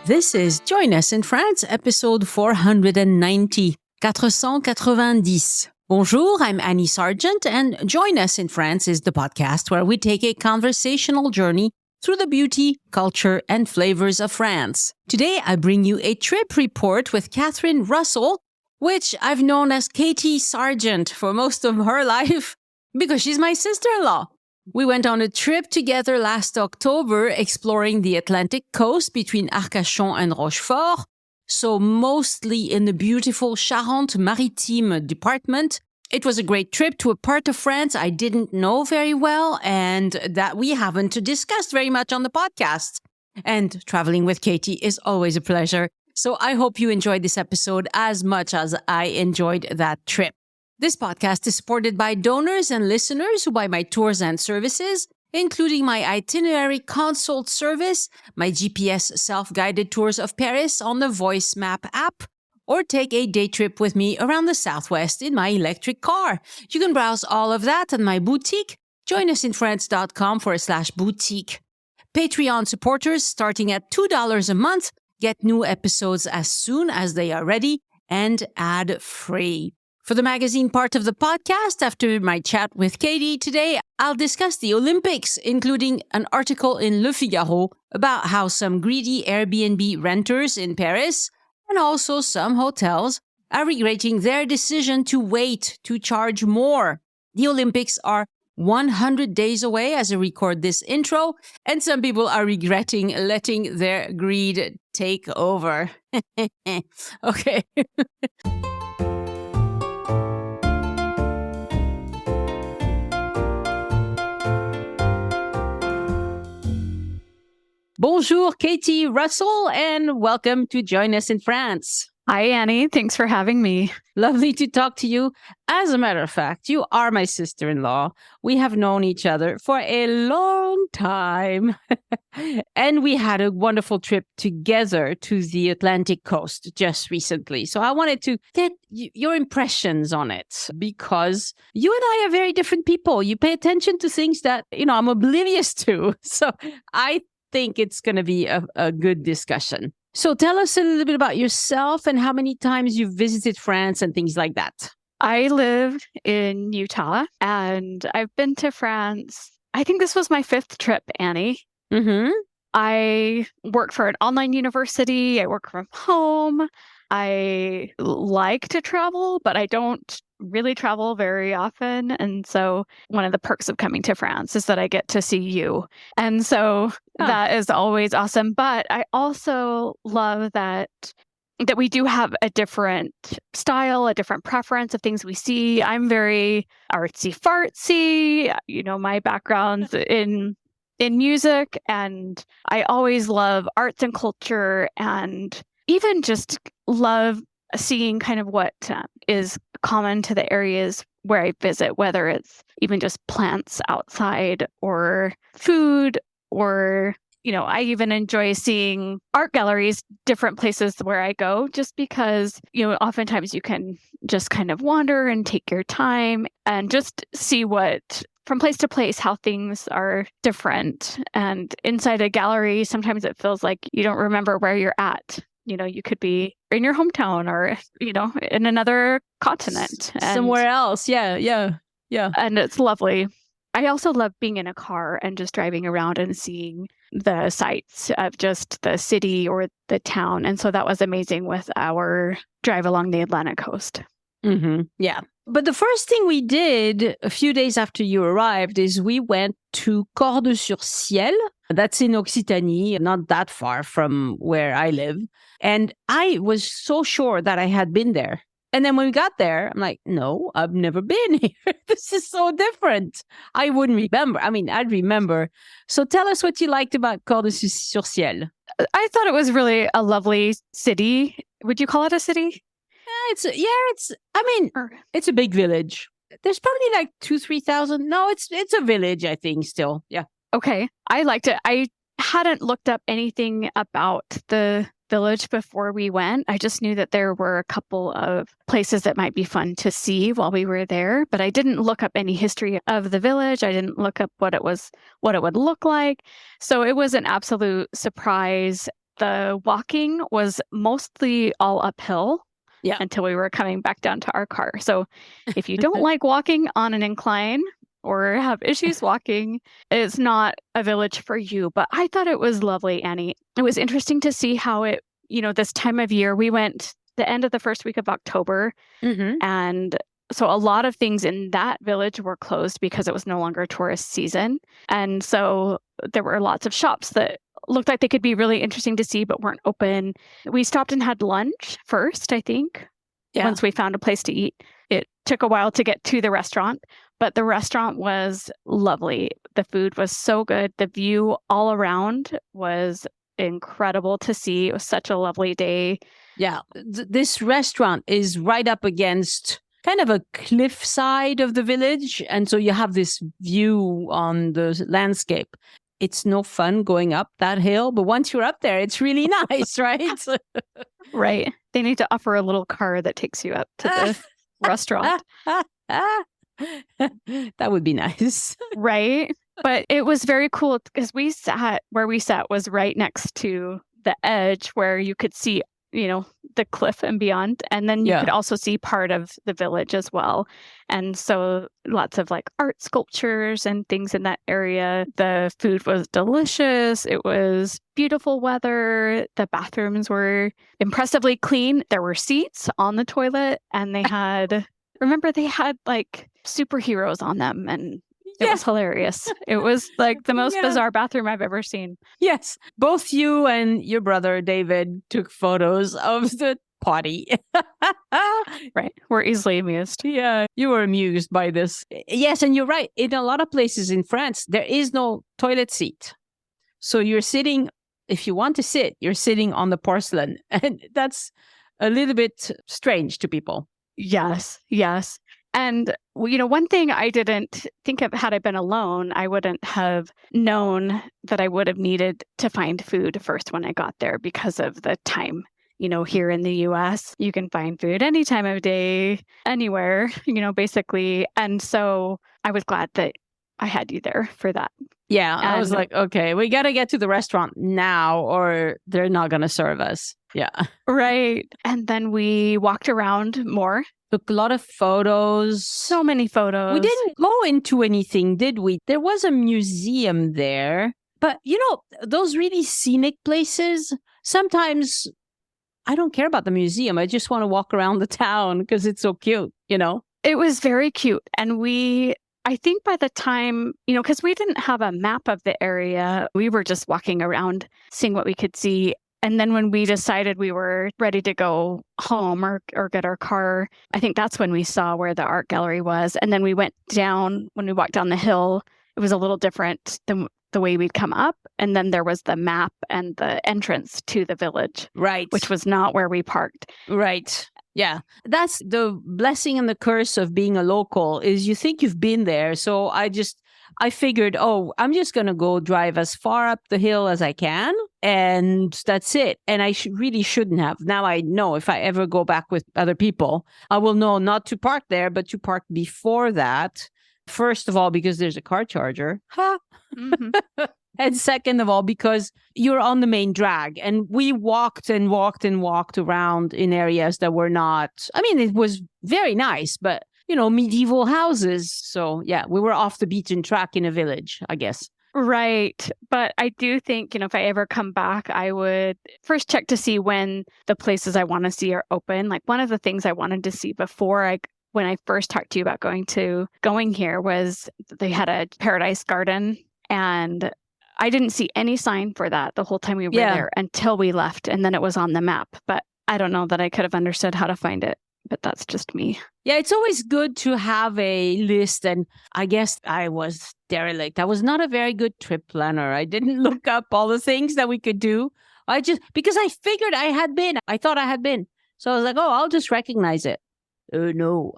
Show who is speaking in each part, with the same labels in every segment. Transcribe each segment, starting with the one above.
Speaker 1: This is Join Us in France, episode 490. 490. Bonjour, I'm Annie Sargent, and Join Us in France is the podcast where we take a conversational journey through the beauty, culture, and flavors of France. Today, I bring you a trip report with Catherine Russell, which I've known as Katy Sargent for most of her life because she's my sister-in-law. We went on a trip together last October exploring the Atlantic coast between Arcachon and Rochefort, so mostly in the beautiful Charente-Maritimes department. It was a great trip to a part of France I didn't know very well and that we haven't discussed very much on the podcast. And traveling with Katy is always a pleasure, so I hope you enjoyed this episode as much as I enjoyed that trip. This podcast is supported by donors and listeners who buy my tours and services, including my itinerary consult service, my GPS self-guided tours of Paris on the Voice Map app, or take a day trip with me around the Southwest in my electric car. You can browse all of that at my boutique, joinusinfrance.com/boutique. Patreon supporters starting at $2 a month get new episodes as soon as they are ready and ad-free. For the magazine part of the podcast, after my chat with Katy today, I'll discuss the Olympics, including an article in Le Figaro about how some greedy Airbnb renters in Paris and also some hotels are regretting their decision to wait to charge more. The Olympics are 100 days away as I record this intro, and some people are regretting letting their greed take over. Okay. Bonjour, Katy Russell, and welcome to Join Us in France.
Speaker 2: Hi, Annie. Thanks for having me.
Speaker 1: Lovely to talk to you. As a matter of fact, you are my sister-in-law. We have known each other for a long time. And we had a wonderful trip together to the Atlantic coast just recently. So I wanted to get your impressions on it because you and I are very different people. You pay attention to things that, I'm oblivious to. So I think it's going to be a good discussion. So tell us a little bit about yourself and how many times you've visited France and things like that.
Speaker 2: I live in Utah and I've been to France. I think this was my 5th trip, Annie.
Speaker 1: Mm-hmm.
Speaker 2: I work for an online university. I work from home. I like to travel, but I don't really travel very often. And so one of the perks of coming to France is that I get to see you. And so that is always awesome. But I also love that we do have a different style, a different preference of things we see. I'm very artsy-fartsy. My background's in music, and I always love arts and culture and even just love seeing kind of what is common to the areas where I visit, whether it's even just plants outside or food or, I even enjoy seeing art galleries, different places where I go, just because, oftentimes you can just kind of wander and take your time and just see from place to place, how things are different. And inside a gallery, sometimes it feels like you don't remember where you're at. You could be in your hometown or, in another continent.
Speaker 1: Somewhere else. Yeah.
Speaker 2: And it's lovely. I also love being in a car and just driving around and seeing the sights of just the city or the town. And so that was amazing with our drive along the Atlantic coast.
Speaker 1: Mm-hmm. Yeah. But the first thing we did a few days after you arrived is we went to Bordeaux-sur-Ciel. That's in Occitanie, not that far from where I live. And I was so sure that I had been there. And then when we got there, I'm like, no, I've never been here. This is so different. I wouldn't remember. I'd remember. So tell us what you liked about Bordeaux-sur-Ciel.
Speaker 2: I thought it was really a lovely city. Would you call it a city?
Speaker 1: It's a big village. There's probably like 2,000-3,000. No, it's a village, I think, still. Yeah.
Speaker 2: Okay. I liked it. I hadn't looked up anything about the village before we went. I just knew that there were a couple of places that might be fun to see while we were there, but I didn't look up any history of the village. I didn't look up what it would look like. So it was an absolute surprise. the walking was mostly all uphill
Speaker 1: Yeah.
Speaker 2: until we were coming back down to our car. So if you don't like walking on an incline or have issues walking, it's not a village for you. But I thought it was lovely, Annie. It was interesting to see how it, this time of year, we went the end of the first week of October.
Speaker 1: Mm-hmm.
Speaker 2: And so a lot of things in that village were closed because it was no longer tourist season. And so there were lots of shops that looked like they could be really interesting to see, but weren't open. We stopped and had lunch first, I think, once we found a place to eat. It took a while to get to the restaurant, but the restaurant was lovely. The food was so good. The view all around was incredible to see. It was such a lovely day.
Speaker 1: Yeah. This restaurant is right up against kind of a cliff side of the village. And so you have this view on the landscape. It's no fun going up that hill, but once you're up there, it's really nice, right?
Speaker 2: Right. They need to offer a little car that takes you up to the restaurant.
Speaker 1: That would be nice.
Speaker 2: Right. But it was very cool because where we sat was right next to the edge where you could see, the cliff and beyond. And then you could also see part of the village as well. And so lots of like art sculptures and things in that area. The food was delicious. It was beautiful weather. The bathrooms were impressively clean. There were seats on the toilet and they had like superheroes on them, and it was hilarious. It was like the most bizarre bathroom I've ever seen.
Speaker 1: Yes. Both you and your brother, David, took photos of the potty.
Speaker 2: Right. We're easily amused.
Speaker 1: Yeah. You were amused by this. Yes. And you're right. In a lot of places in France, there is no toilet seat. So you're sitting, if you want to sit, you're sitting on the porcelain. And that's a little bit strange to people.
Speaker 2: Yes. Yes. And, one thing I didn't think of, had I been alone, I wouldn't have known that I would have needed to find food first when I got there because of the time. Here in the US, you can find food any time of day, anywhere, basically. And so I was glad that I had you there for that.
Speaker 1: Yeah, I was like, okay, we got to get to the restaurant now or they're not going to serve us. Yeah.
Speaker 2: Right. And then we walked around more.
Speaker 1: Took a lot of photos.
Speaker 2: So many photos.
Speaker 1: We didn't go into anything, did we? There was a museum there. But, those really scenic places, sometimes I don't care about the museum. I just want to walk around the town because it's so cute,
Speaker 2: It was very cute. And I think by the time, because we didn't have a map of the area, we were just walking around, seeing what we could see. And then when we decided we were ready to go home or get our car, I think that's when we saw where the art gallery was. And then we went down, when we walked down the hill, it was a little different than the way we'd come up. And then there was the map and the entrance to the village.
Speaker 1: Right.
Speaker 2: Which was not where we parked.
Speaker 1: Right. Yeah. That's the blessing and the curse of being a local is you think you've been there. So I figured, I'm just going to go drive as far up the hill as I can. And that's it. And I really shouldn't have. Now I know if I ever go back with other people, I will know not to park there, but to park before that. First of all, because there's a car charger. Mm-hmm. And second of all, because you're on the main drag. And we walked and walked and walked around in areas that were not, it was very nice, but medieval houses. So yeah, we were off the beaten track in a village, I guess.
Speaker 2: Right. But I do think, if I ever come back, I would first check to see when the places I want to see are open. Like one of the things I wanted to see when I first talked to you about going here was they had a paradise garden, and I didn't see any sign for that the whole time we were there until we left, and then it was on the map. But I don't know that I could have understood how to find it. But that's just me.
Speaker 1: Yeah, it's always good to have a list. And I guess I was derelict. I was not a very good trip planner. I didn't look up all the things that we could do. Because I figured I thought I had been. So I was like, I'll just recognize it. Oh, no.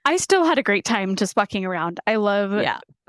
Speaker 2: I still had a great time just walking around. I love,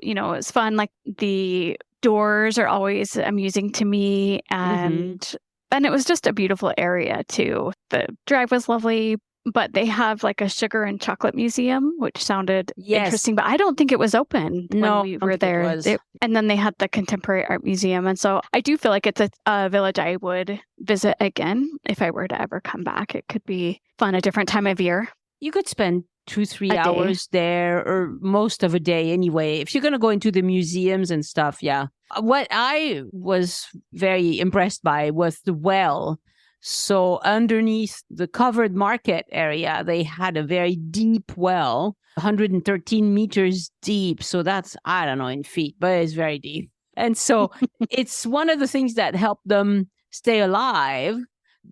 Speaker 2: it's fun. Like the doors are always amusing to me. And it was just a beautiful area too. The drive was lovely. but they have like a sugar and chocolate museum, which sounded
Speaker 1: Yes.
Speaker 2: interesting, but I don't think it was open
Speaker 1: No,
Speaker 2: when we
Speaker 1: I don't
Speaker 2: were
Speaker 1: think it
Speaker 2: there.
Speaker 1: was.
Speaker 2: And then they had the contemporary art museum. And so I do feel like it's a village I would visit again if I were to ever come back. It could be fun a different time of year.
Speaker 1: You could spend 2-3
Speaker 2: A day.
Speaker 1: hours there, or most of a day anyway. If you're going to go into the museums and stuff, yeah. What I was very impressed by was the well. So underneath the covered market area, they had a very deep well, 113 meters deep. So that's, I don't know in feet, but it's very deep. And so it's one of the things that helped them stay alive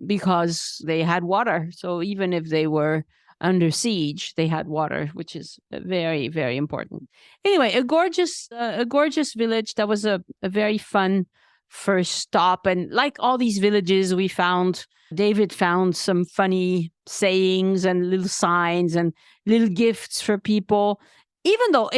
Speaker 1: because they had water. So even if they were under siege, they had water, which is very, very important. Anyway, a gorgeous village. That was a very fun first stop. And like all these villages, David found some funny sayings and little signs and little gifts for people, even though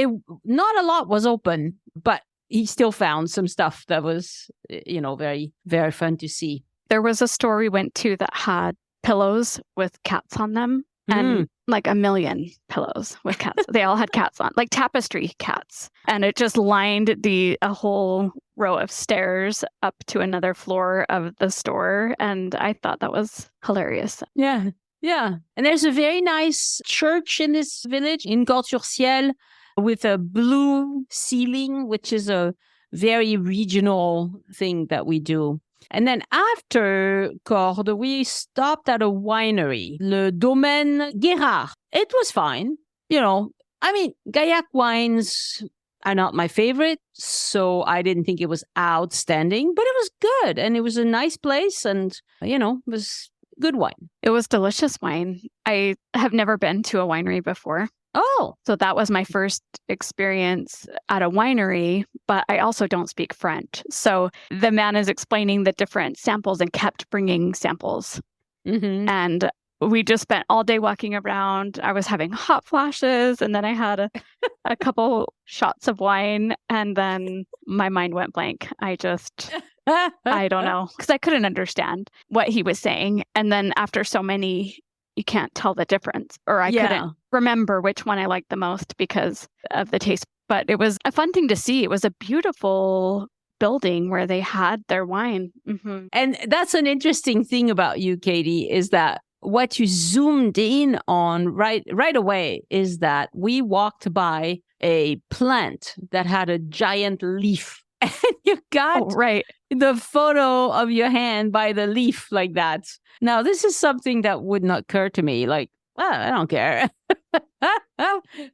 Speaker 1: not a lot was open, but he still found some stuff that was, very, very fun to see.
Speaker 2: There was a store we went to that had pillows with cats on them. And like 1 million pillows with cats. They all had cats on, like tapestry cats. And it just lined a whole row of stairs up to another floor of the store. And I thought that was hilarious.
Speaker 1: Yeah. Yeah. And there's a very nice church in this village, in Ciel, with a blue ceiling, which is a very regional thing that we do. And then after Cordes, we stopped at a winery, Le Domaine Guérard. It was fine. Gaillac wines are not my favorite, so I didn't think it was outstanding, but it was good. And it was a nice place and, it was good wine.
Speaker 2: It was delicious wine. I have never been to a winery before.
Speaker 1: Oh.
Speaker 2: So that was my first experience at a winery, but I also don't speak French. So the man is explaining the different samples and kept bringing samples.
Speaker 1: Mm-hmm.
Speaker 2: And we just spent all day walking around. I was having hot flashes, and then I had a couple shots of wine, and then my mind went blank. I don't know, because I couldn't understand what he was saying. And then after so many, you can't tell the difference, or I couldn't remember which one I liked the most because of the taste. But it was a fun thing to see. It was a beautiful building where they had their wine. Mm-hmm.
Speaker 1: And that's an interesting thing about you, Katy, is that what you zoomed in on right away is that we walked by a plant that had a giant leaf. And you got the photo of your hand by the leaf like that. Now, this is something that would not occur to me. Like, I don't care.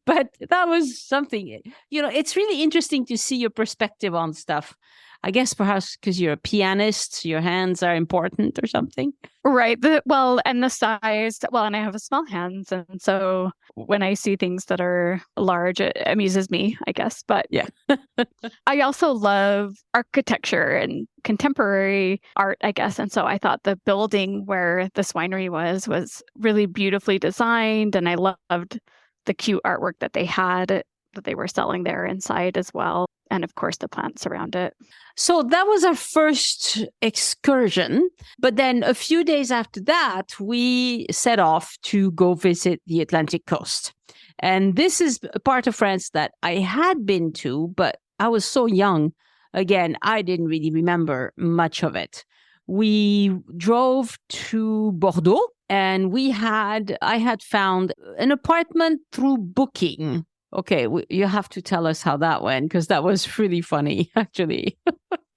Speaker 1: But that was something, it's really interesting to see your perspective on stuff. I guess perhaps because you're a pianist, your hands are important or something.
Speaker 2: Right. And the size. Well, and I have small hands. And so when I see things that are large, it amuses me, I guess. But
Speaker 1: yeah,
Speaker 2: I also love architecture and contemporary art, I guess. And so I thought the building where this winery was really beautifully designed. And I loved the cute artwork that they had, that they were selling there inside as well. And of course, the plants around it.
Speaker 1: So that was our first excursion. But then a few days after that, we set off to go visit the Atlantic coast. And this is a part of France that I had been to, but I was so young. Again, I didn't really remember much of it. We drove to Bordeaux, and I had found an apartment through Booking. Okay, you have to tell us how that went, because that was really funny, actually.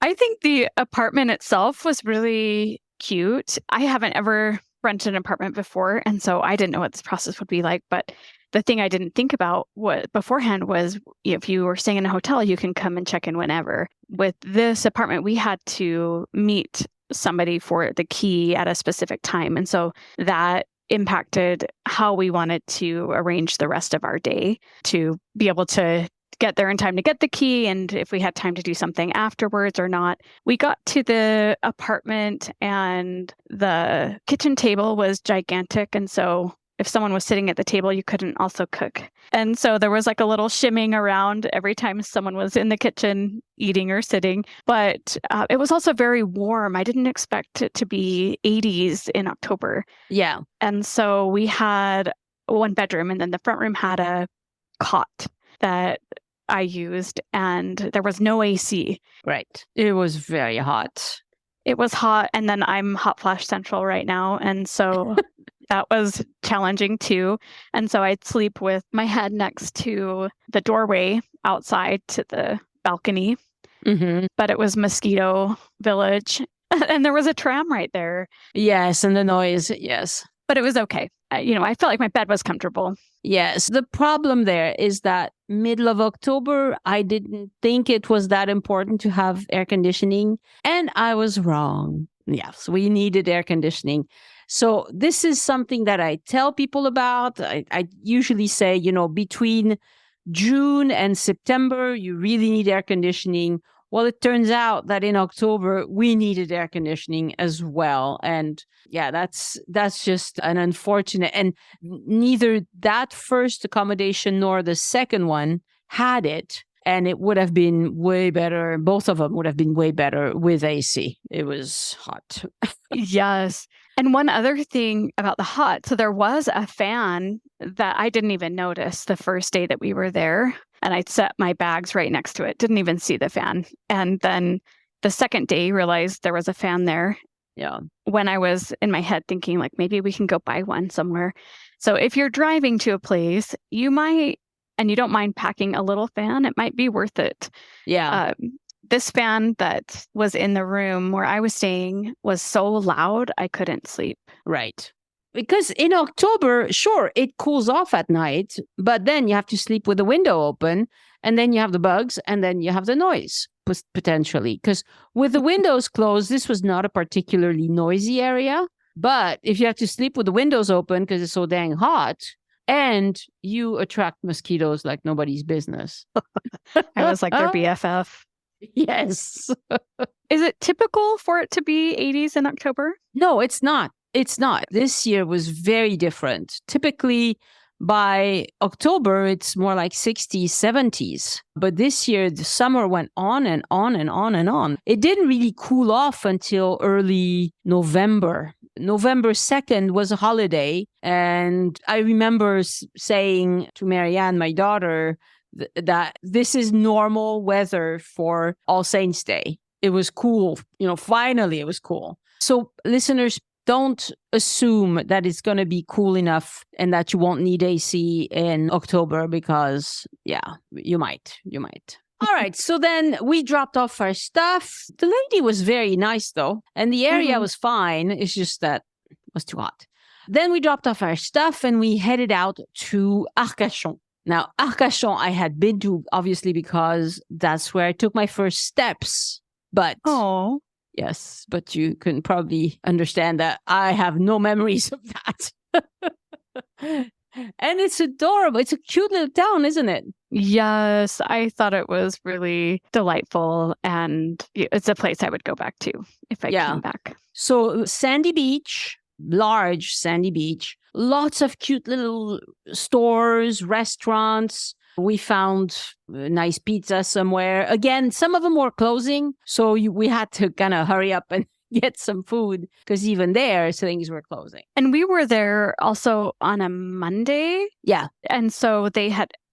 Speaker 2: I think the apartment itself was really cute. I haven't ever rented an apartment before, and so I didn't know what this process would be like. But the thing I didn't think about beforehand was if you were staying in a hotel, you can come and check in whenever. With this apartment, we had to meet somebody for the key at a specific time. And so that impacted how we wanted to arrange the rest of our day to be able to get there in time to get the key, and if we had time to do something afterwards or not. We got to the apartment and the kitchen table was gigantic, and so if someone was sitting at the table, you couldn't also cook. And so there was like a little shimming around every time someone was in the kitchen eating or sitting. But it was also very warm. I didn't expect it to be 80s in October.
Speaker 1: Yeah.
Speaker 2: And so we had one bedroom, and then the front room had a cot that I used, and there was no AC.
Speaker 1: Right. It was very hot.
Speaker 2: It was hot, and then I'm hot flash central right now, and so that was challenging too. And so I'd sleep with my head next to the doorway outside to the balcony.
Speaker 1: Mm-hmm.
Speaker 2: But it was mosquito village, and there was a tram right there.
Speaker 1: Yes, and the noise, yes.
Speaker 2: But it was okay. I felt like my bed was comfortable.
Speaker 1: Yes. The problem there is that middle of October, I didn't think it was that important to have air conditioning. And I was wrong. Yes, we needed air conditioning. So this is something that I tell people about. I usually say, between June and September, you really need air conditioning. Well, it turns out that in October, we needed air conditioning as well. And yeah, that's just an unfortunate. And neither that first accommodation nor the second one had it. And it would have been way better. Both of them would have been way better with AC. It was hot.
Speaker 2: Yes. And one other thing about the hot, so there was a fan that I didn't even notice the first day that we were there. And I'd set my bags right next to it. Didn't even see the fan. And then the second day, realized there was a fan there.
Speaker 1: Yeah.
Speaker 2: When I was in my head thinking, like, maybe we can go buy one somewhere. So if you're driving to a place, you might, and you don't mind packing a little fan, it might be worth it.
Speaker 1: Yeah.
Speaker 2: This fan that was in the room where I was staying was so loud, I couldn't sleep.
Speaker 1: Right. Because in October, sure, it cools off at night, but then you have to sleep with the window open, and then you have the bugs, and then you have the noise, potentially. Because with the windows closed, this was not a particularly noisy area. But if you have to sleep with the windows open because it's so dang hot, and you attract mosquitoes like nobody's business.
Speaker 2: I was like their BFF.
Speaker 1: Yes.
Speaker 2: Is it typical for it to be 80s in October?
Speaker 1: No, it's not. It's not. This year was very different. Typically, by October, it's more like 60s, 70s. But this year, the summer went on and on and on and on. It didn't really cool off until early November. November 2nd was a holiday. And I remember saying to Marianne, my daughter, that this is normal weather for All Saints Day. It was cool. Finally, it was cool. So listeners, don't assume that it's going to be cool enough and that you won't need AC in October because, yeah, you might. All right. So then we dropped off our stuff. The lady was very nice, though. And the area was fine. It's just that it was too hot. Then we dropped off our stuff and we headed out to Arcachon. Now, Arcachon, I had been to, obviously, because that's where I took my first steps. But...
Speaker 2: Oh.
Speaker 1: Yes, but you can probably understand that I have no memories of that. And it's adorable. It's a cute little town, isn't it?
Speaker 2: Yes, I thought it was really delightful. And it's a place I would go back to if I came back. So
Speaker 1: sandy beach, large sandy beach, lots of cute little stores, restaurants. We found a nice pizza somewhere. Again, some of them were closing. So we had to kind of hurry up and get some food because even there, things were closing.
Speaker 2: And we were there also on a Monday.
Speaker 1: Yeah.
Speaker 2: And so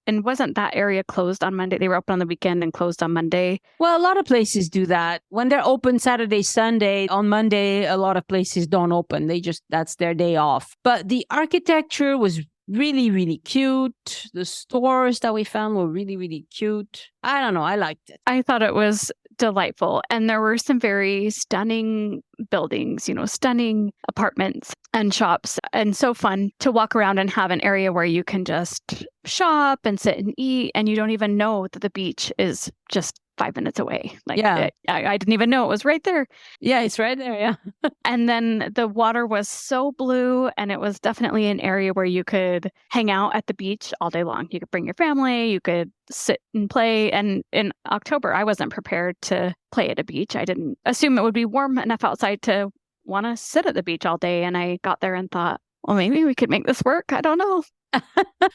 Speaker 2: and wasn't that area closed on Monday? They were open on the weekend and closed on Monday.
Speaker 1: Well, a lot of places do that. When they're open Saturday, Sunday, on Monday, a lot of places don't open. That's their day off. But the architecture was really, really cute. The stores that we found were really, really cute. I don't know. I liked it.
Speaker 2: I thought it was delightful. And there were some very stunning buildings, stunning apartments and shops. And so fun to walk around and have an area where you can just shop and sit and eat. And you don't even know that the beach is just 5 minutes away. I didn't even know it was right there.
Speaker 1: Yeah, it's right there. Yeah.
Speaker 2: And then the water was so blue, and it was definitely an area where you could hang out at the beach all day long. You could bring your family, you could sit and play. And in October, I wasn't prepared to play at a beach. I didn't assume it would be warm enough outside to want to sit at the beach all day. And I got there and thought, well, maybe we could make this work. I don't know.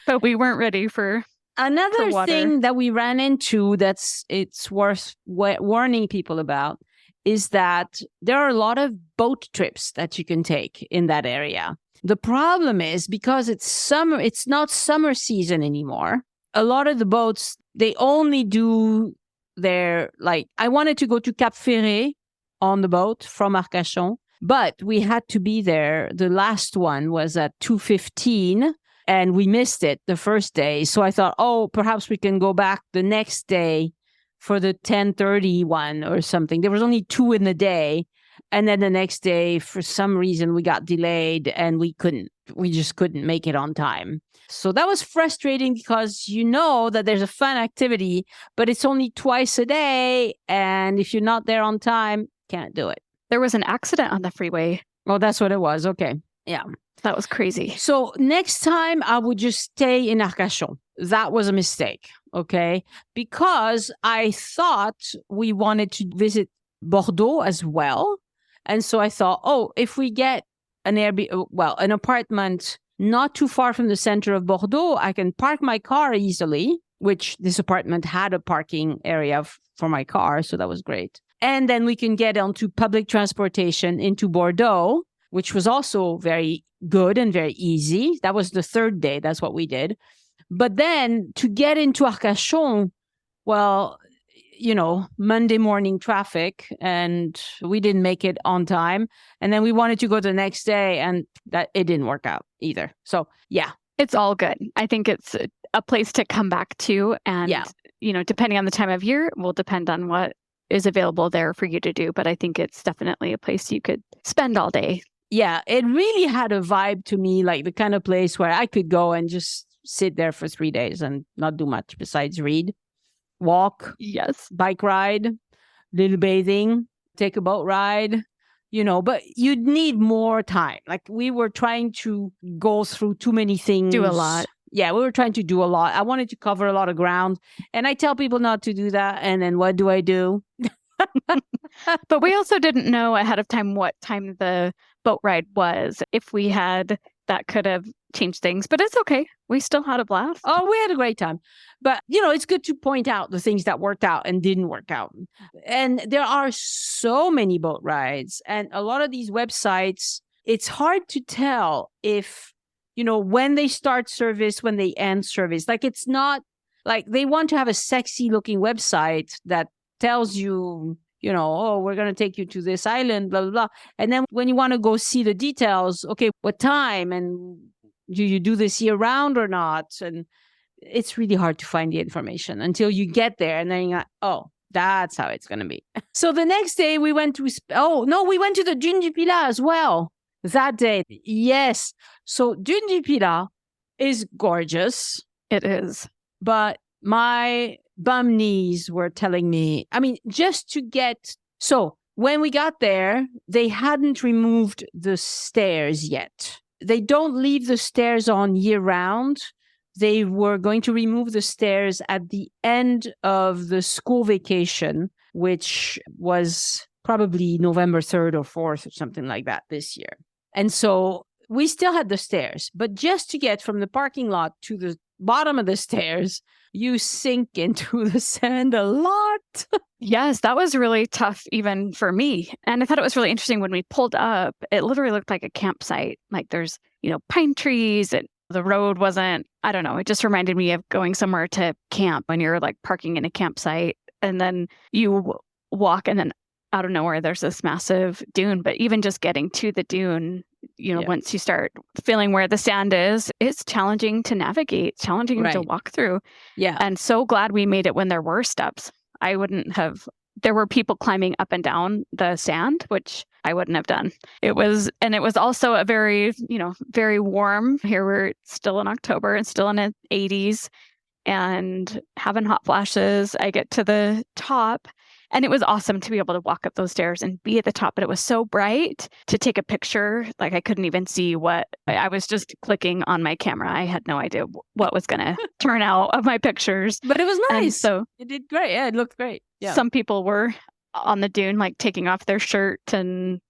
Speaker 2: But we weren't ready for
Speaker 1: Another
Speaker 2: water.
Speaker 1: thing that we ran into it's worth warning people about is that there are a lot of boat trips that you can take in that area. The problem is because it's summer, it's not summer season anymore. A lot of the boats, they only do their, like, I wanted to go to Cap Ferret on the boat from Arcachon, but we had to be there. The last one was at 2:15 and we missed it the first day. So I thought, oh, perhaps we can go back the next day for the 10:30 one or something. There was only 2 in the day. And then the next day, for some reason, we got delayed and we just couldn't make it on time. So that was frustrating because you know that there's a fun activity, but it's only twice a day. And if you're not there on time, can't do it.
Speaker 2: There was an accident on the freeway.
Speaker 1: Oh, that's what it was. Okay. Yeah.
Speaker 2: That was crazy.
Speaker 1: So next time I would just stay in Arcachon. That was a mistake. Okay. Because I thought we wanted to visit Bordeaux as well. And so I thought, oh, if we get an apartment not too far from the center of Bordeaux, I can park my car easily, which this apartment had a parking area for my car. So that was great. And then we can get onto public transportation into Bordeaux, which was also very good and very easy. That was the third day. That's what we did. But then to get into Arcachon, well, Monday morning traffic, and we didn't make it on time. And then we wanted to go the next day, and that it didn't work out either. So, yeah.
Speaker 2: It's all good. I think it's a place to come back to. And, depending on the time of year, will depend on what is available there for you to do. But I think it's definitely a place you could spend all day.
Speaker 1: Yeah, it really had a vibe to me, like the kind of place where I could go and just sit there for 3 days and not do much besides read. Walk,
Speaker 2: yes,
Speaker 1: bike ride, little bathing, take a boat ride, but you'd need more time. Like we were trying to go through too many things.
Speaker 2: Do a lot.
Speaker 1: Yeah, we were trying to do a lot. I wanted to cover a lot of ground. And I tell people not to do that. And then what do I do?
Speaker 2: But we also didn't know ahead of time what time the boat ride was. If we had, that could have changed things. But it's okay. We still had a blast.
Speaker 1: Oh, we had a great time. But, it's good to point out the things that worked out and didn't work out. And there are so many boat rides. And a lot of these websites, it's hard to tell if, when they start service, when they end service. Like, it's not like they want to have a sexy looking website that tells you, oh, we're going to take you to this island, blah, blah, blah. And then when you want to go see the details, okay, what time? And do you do this year round or not? And it's really hard to find the information until you get there. And then you're like, oh, that's how it's going to be. So the next day we went to the Dune du Pilat as well that day. Yes. So Dune du Pilat is gorgeous.
Speaker 2: It is.
Speaker 1: But my bum knees were telling me, so when we got there, they hadn't removed the stairs yet. They don't leave the stairs on year round. They were going to remove the stairs at the end of the school vacation, which was probably November 3rd or 4th or something like that this year. And so we still had the stairs, but just to get from the parking lot to the bottom of the stairs, you sink into the sand a lot.
Speaker 2: Yes, that was really tough even for me. And I thought it was really interesting when we pulled up, it literally looked like a campsite. Like there's, pine trees, and the road wasn't, I don't know, it just reminded me of going somewhere to camp when you're like parking in a campsite and then you walk and then out of nowhere there's this massive dune. But even just getting to the dune, once you start feeling where the sand is, it's challenging to navigate, challenging to walk through. Yeah. And so glad we made it when there were steps. I wouldn't have, there were people climbing up and down the sand, which I wouldn't have done. It was also a very, very warm. Here we're still in October and still in the 80s and having hot flashes. I get to the top and it was awesome to be able to walk up those stairs and be at the top, but it was so bright to take a picture. Like I couldn't even see what, I was just clicking on my camera. I had no idea what was going to turn out of my pictures.
Speaker 1: But it was nice.
Speaker 2: And so
Speaker 1: it did great. Yeah, it looked great. Yeah.
Speaker 2: Some people were on the dune, like taking off their shirt and,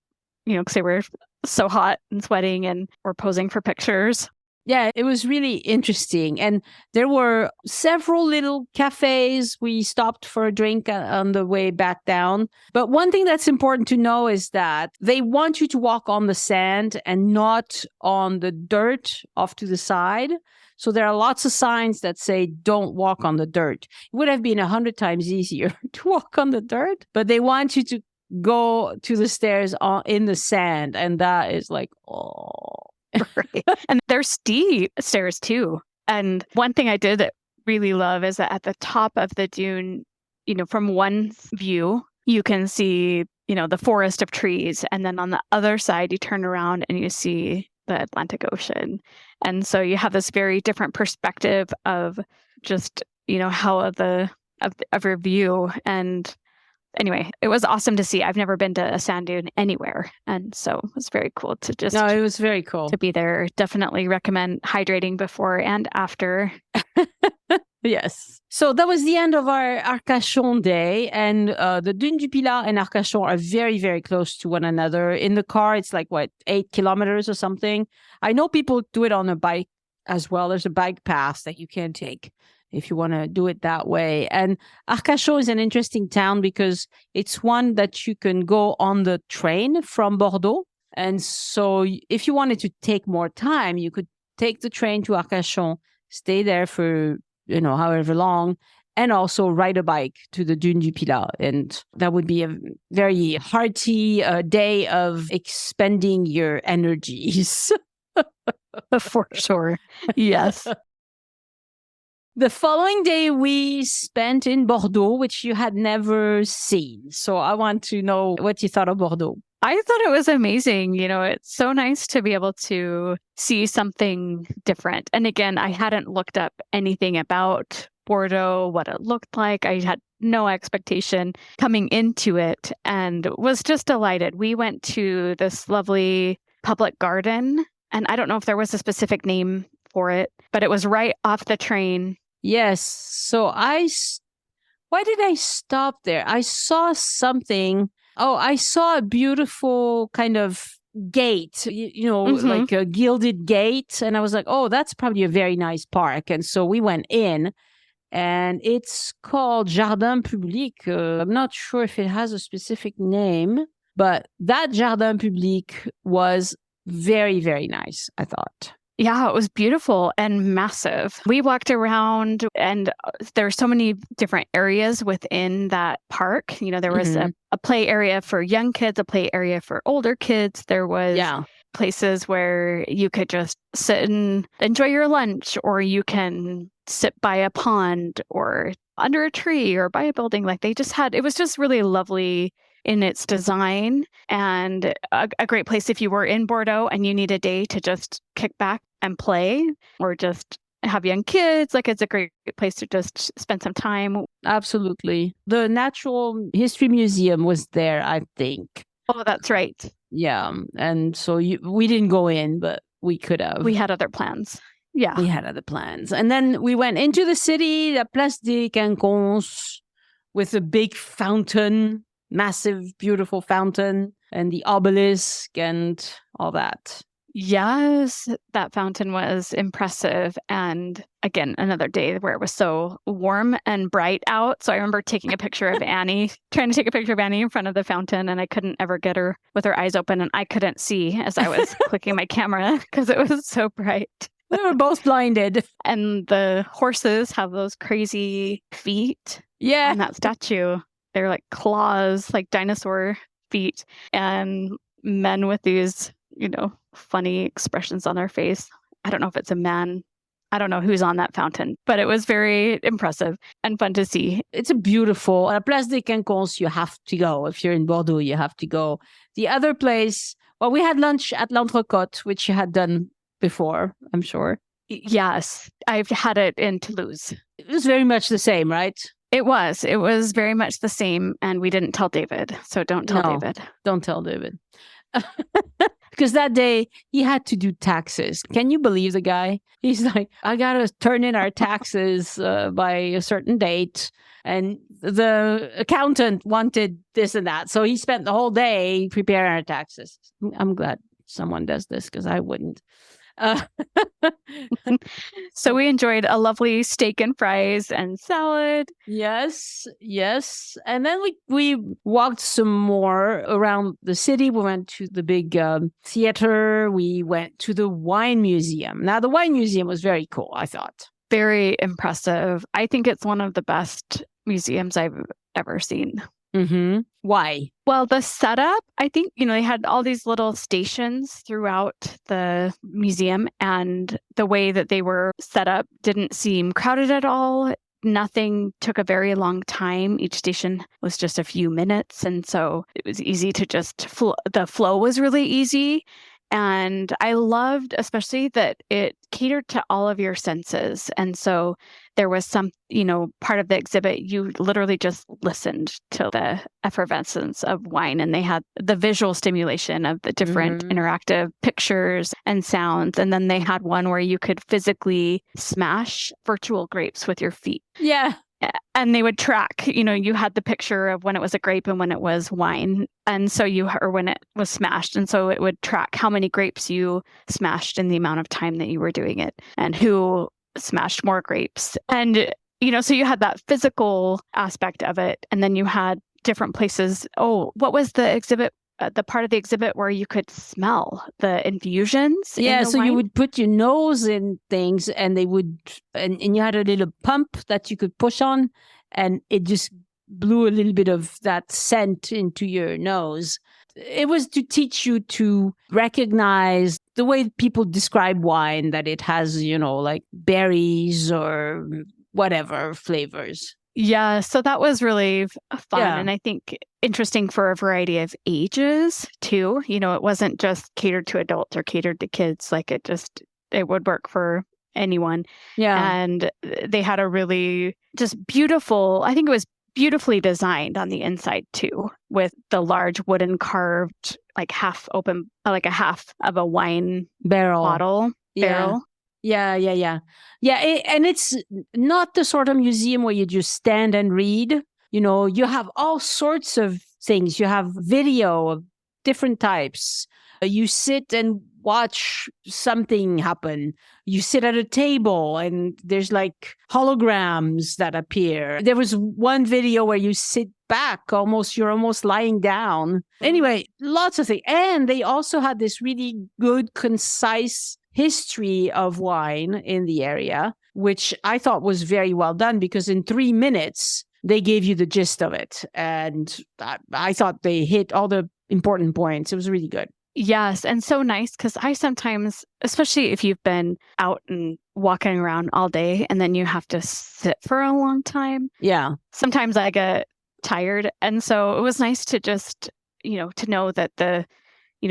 Speaker 2: because they were so hot and sweating and we're posing for pictures.
Speaker 1: Yeah, it was really interesting. And there were several little cafes. We stopped for a drink on the way back down. But one thing that's important to know is that they want you to walk on the sand and not on the dirt off to the side. So there are lots of signs that say, don't walk on the dirt. It would have been 100 times easier to walk on the dirt, but they want you to go to the stairs in the sand. And that is like, oh.
Speaker 2: Right. And they're steep stairs too. And one thing I did really love is that at the top of the dune, from one view, you can see, the forest of trees. And then on the other side, you turn around and you see the Atlantic Ocean. And so you have this very different perspective of just, how of your view. And anyway, it was awesome to see. I've never been to a sand dune anywhere. And so it was very cool to just...
Speaker 1: No, it was very cool.
Speaker 2: To be there. Definitely recommend hydrating before and after.
Speaker 1: Yes. So that was the end of our Arcachon day. And the Dune du Pilat and Arcachon are very, very close to one another. In the car, it's like, 8 kilometers or something. I know people do it on a bike as well. There's a bike path that you can take if you want to do it that way. And Arcachon is an interesting town because it's one that you can go on the train from Bordeaux. And so if you wanted to take more time, you could take the train to Arcachon, stay there for, however long, and also ride a bike to the Dune du Pilat. And that would be a very hearty day of expending your energies.
Speaker 2: For sure. Yes.
Speaker 1: The following day, we spent in Bordeaux, which you had never seen. So I want to know what you thought of Bordeaux.
Speaker 2: I thought it was amazing. It's so nice to be able to see something different. And again, I hadn't looked up anything about Bordeaux, what it looked like. I had no expectation coming into it and was just delighted. We went to this lovely public garden, and I don't know if there was a specific name for it, but it was right off the train.
Speaker 1: Yes. So why did I stop there? I saw something. Oh, I saw a beautiful kind of gate, like a gilded gate. And I was like, oh, that's probably a very nice park. And so we went in, and it's called Jardin Public. I'm not sure if it has a specific name, but that Jardin Public was very, very nice, I thought.
Speaker 2: Yeah, it was beautiful and massive. We walked around, and there are so many different areas within that park. There was a play area for young kids, a play area for older kids. There was places where you could just sit and enjoy your lunch, or you can sit by a pond or under a tree or by a building. Like it was just really lovely in its design, and a great place if you were in Bordeaux and you need a day to just kick back and play, or just have young kids. Like, it's a great place to just spend some time.
Speaker 1: Absolutely. The Natural History Museum was there, I think.
Speaker 2: Oh, that's right.
Speaker 1: Yeah. And so we didn't go in, but we could have.
Speaker 2: We had other plans. Yeah.
Speaker 1: We had other plans. And then we went into the city, la Place des Quinconces, with a big fountain. Massive, beautiful fountain, and the obelisk and all that.
Speaker 2: Yes, that fountain was impressive. And again, another day where it was so warm and bright out. So I remember taking a picture of Annie, trying to take a picture of Annie in front of the fountain, and I couldn't ever get her with her eyes open, and I couldn't see as I was clicking my camera because it was so bright.
Speaker 1: We were both blinded.
Speaker 2: And the horses have those crazy feet.
Speaker 1: Yeah.
Speaker 2: On that statue. They're like claws, like dinosaur feet, and men with these, funny expressions on their face. I don't know if it's a man. I don't know who's on that fountain, but it was very impressive and fun to see.
Speaker 1: It's a beautiful, La Place des Quinconces, you have to go. If you're in Bordeaux, you have to go. The other place, we had lunch at L'Entrecote, which you had done before, I'm sure.
Speaker 2: Yes, I've had it in Toulouse.
Speaker 1: It was very much the same, right?
Speaker 2: It was very much the same, and we didn't tell David, so don't tell David.
Speaker 1: Don't tell David. Because that day, he had to do taxes. Can you believe the guy? He's like, I got to turn in our taxes by a certain date. And the accountant wanted this and that. So he spent the whole day preparing our taxes. I'm glad someone does this because I wouldn't. Uh,
Speaker 2: So we enjoyed a lovely steak and fries and salad.
Speaker 1: yes. And then we walked some more around the city. We went to the big theater. We went to the wine museum. Now, the wine museum was very cool, I thought.
Speaker 2: Very impressive. I think it's one of the best museums I've ever seen.
Speaker 1: Mm-hmm. Why?
Speaker 2: Well, the setup, I think, they had all these little stations throughout the museum, and the way that they were set up didn't seem crowded at all. Nothing took a very long time. Each station was just a few minutes. And so it was easy to just the flow was really easy. And I loved especially that it catered to all of your senses. And so there was some, part of the exhibit, you literally just listened to the effervescence of wine, and they had the visual stimulation of the different interactive pictures and sounds. And then they had one where you could physically smash virtual grapes with your feet.
Speaker 1: Yeah.
Speaker 2: And they would track, you had the picture of when it was a grape and when it was wine. And so or when it was smashed. And so it would track how many grapes you smashed in the amount of time that you were doing it and who smashed more grapes. And, so you had that physical aspect of it. And then you had different places. Oh, what was the exhibit? The part of the exhibit where you could smell the infusions.
Speaker 1: Yeah, so
Speaker 2: wine?
Speaker 1: you would put your nose in things, and they would, and you had a little pump that you could push on, and it just blew a little bit of that scent into your nose. It was to teach you to recognize the way people describe wine, that it has, like berries or whatever flavors.
Speaker 2: Yeah, so that was really fun.
Speaker 1: Yeah.
Speaker 2: And I think interesting for a variety of ages too. It wasn't just catered to adults or catered to kids. Like it would work for anyone.
Speaker 1: Yeah.
Speaker 2: And they had a really just beautiful, I think it was beautifully designed on the inside too, with the large wooden carved, like half open, like a half of a wine barrel.
Speaker 1: Yeah. And it's not the sort of museum where you just stand and read. You have all sorts of things. You have video of different types. You sit and watch something happen. You sit at a table and there's like holograms that appear. There was one video where you sit back, you're almost lying down. Anyway, lots of things. And they also had this really good, concise history of wine in the area, which I thought was very well done, because in 3 minutes, they gave you the gist of it. And I thought they hit all the important points. It was really good.
Speaker 2: Yes. And so nice, because I sometimes, especially if you've been out and walking around all day and then you have to sit for a long time.
Speaker 1: Yeah.
Speaker 2: Sometimes I get tired. And so it was nice to just, to know that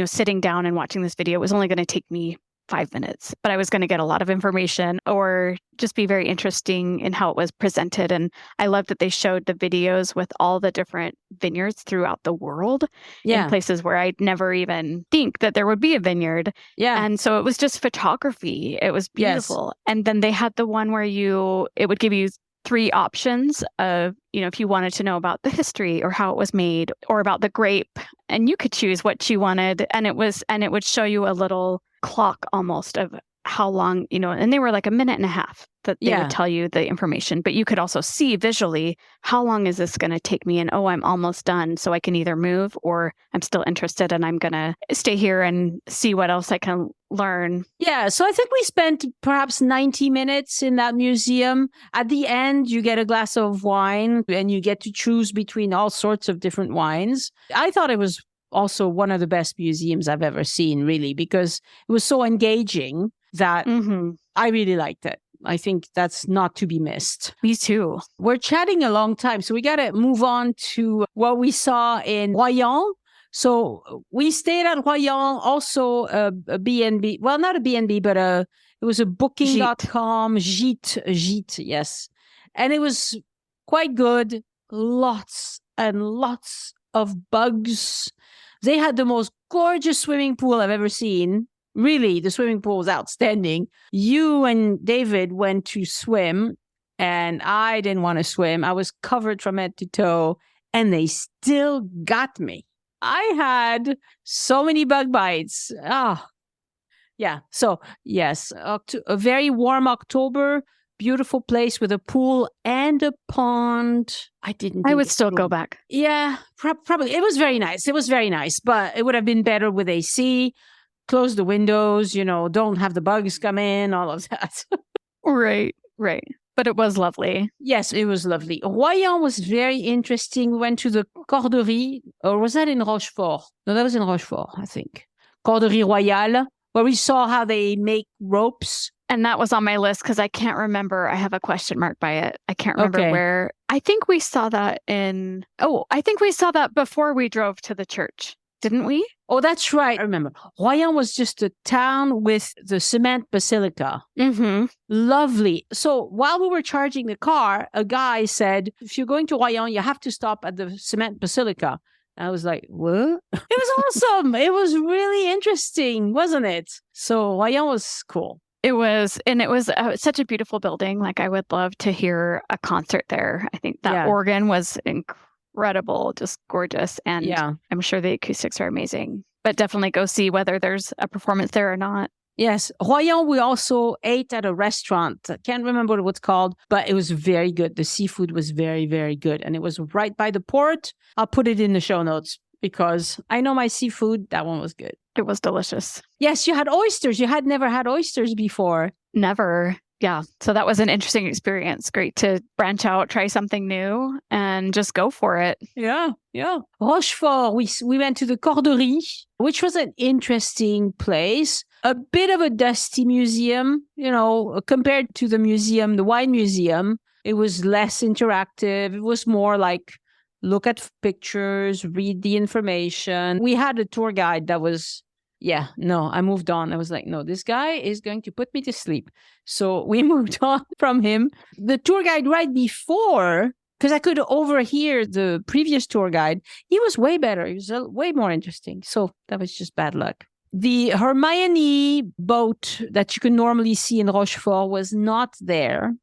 Speaker 2: sitting down and watching this video was only going to take me 5 minutes, but I was going to get a lot of information or just be very interesting in how it was presented. And I love that they showed the videos with all the different vineyards throughout the world in places where I'd never even think that there would be a vineyard.
Speaker 1: Yeah.
Speaker 2: And so it was just photography. It was beautiful. Yes. And then they had the one where it would give you 3 options of, if you wanted to know about the history or how it was made or about the grape, and you could choose what you wanted. And it would show you a little clock almost of how long, and they were like a minute and a half that they would tell you the information, but you could also see visually, how long is this going to take me? And, I'm almost done. So I can either move or I'm still interested and I'm going to stay here and see what else I can learn.
Speaker 1: Yeah. So I think we spent perhaps 90 minutes in that museum. At the end, you get a glass of wine and you get to choose between all sorts of different wines. I thought it was also one of the best museums I've ever seen, really, because it was so engaging that I really liked it. I think that's not to be missed.
Speaker 2: Me too.
Speaker 1: We're chatting a long time, so we got to move on to what we saw in Royan. So we stayed at Royan, also a B&B. Well, not a B&B, but it was a booking.com, Gîte, yes. And it was quite good. Lots and lots of bugs. They had the most gorgeous swimming pool I've ever seen. Really, the swimming pool was outstanding. You and David went to swim, and I didn't want to swim. I was covered from head to toe, and they still got me. I had so many bug bites. Ah, yeah. So, yes, a very warm October, beautiful place with a pool and a pond.
Speaker 2: I would still go back.
Speaker 1: Yeah, probably. It was very nice. It was very nice, but it would have been better with AC. Close the windows, don't have the bugs come in, all of that.
Speaker 2: Right. But it was lovely.
Speaker 1: Yes, it was lovely. Royan was very interesting. We went to the Corderie, or was that in Rochefort? No, that was in Rochefort, I think. Corderie Royale, where we saw how they make ropes.
Speaker 2: And that was on my list because I can't remember. I have a question mark by it. I can't remember where. I think we saw that before we drove to the church. Didn't we?
Speaker 1: Oh, that's right. I remember. Royan was just a town with the cement basilica.
Speaker 2: Mm-hmm.
Speaker 1: Lovely. So while we were charging the car, a guy said, if you're going to Royan, you have to stop at the cement basilica. I was like, what? It was awesome. It was really interesting, wasn't it? So Royan was cool.
Speaker 2: It was such a beautiful building. Like, I would love to hear a concert there. I think that organ was incredible, just gorgeous. And I'm sure the acoustics are amazing. But definitely go see whether there's a performance there or not.
Speaker 1: Yes. Royan, we also ate at a restaurant. I can't remember what it's called, but it was very good. The seafood was very, very good. And it was right by the port. I'll put it in the show notes because I know my seafood. That one was good.
Speaker 2: It was delicious.
Speaker 1: Yes, you had oysters. You had never had oysters before.
Speaker 2: Never. Yeah. So that was an interesting experience. Great to branch out, try something new, and just go for it.
Speaker 1: Yeah. Rochefort, we went to the Corderie, which was an interesting place. A bit of a dusty museum, compared to the wine museum. It was less interactive. It was more like look at pictures, read the information. We had a tour guide that was, I moved on. I was like, no, this guy is going to put me to sleep. So we moved on from him. The tour guide right before, because I could overhear the previous tour guide, he was way better. He was way more interesting. So that was just bad luck. The Hermione boat that you can normally see in Rochefort was not there.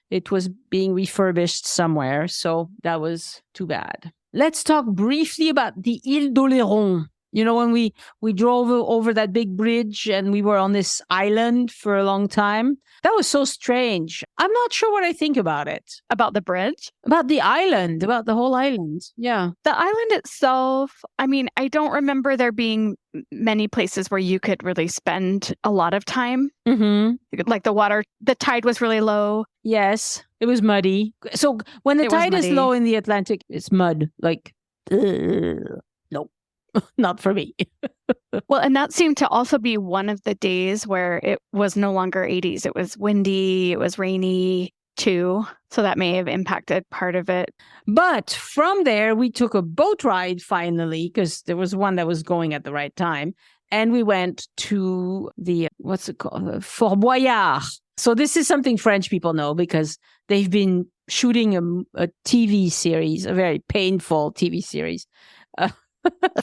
Speaker 1: It was being refurbished somewhere, so that was too bad. Let's talk briefly about the Île d'Oléron. When we drove over that big bridge and we were on this island for a long time. That was so strange. I'm not sure what I think about it.
Speaker 2: About the bridge?
Speaker 1: About the island, about the whole island. Yeah.
Speaker 2: The island itself, I mean, I don't remember there being many places where you could really spend a lot of time.
Speaker 1: Mm-hmm.
Speaker 2: Like the tide was really low.
Speaker 1: Yes, it was muddy. So when the tide is low in the Atlantic, it's mud. Like, no. Not for me.
Speaker 2: Well, and that seemed to also be one of the days where it was no longer 80s. It was windy, it was rainy too. So that may have impacted part of it.
Speaker 1: But from there, we took a boat ride finally, because there was one that was going at the right time. And we went to the, what's it called? Fort Boyard. So this is something French people know because they've been shooting a TV series, a very painful TV series.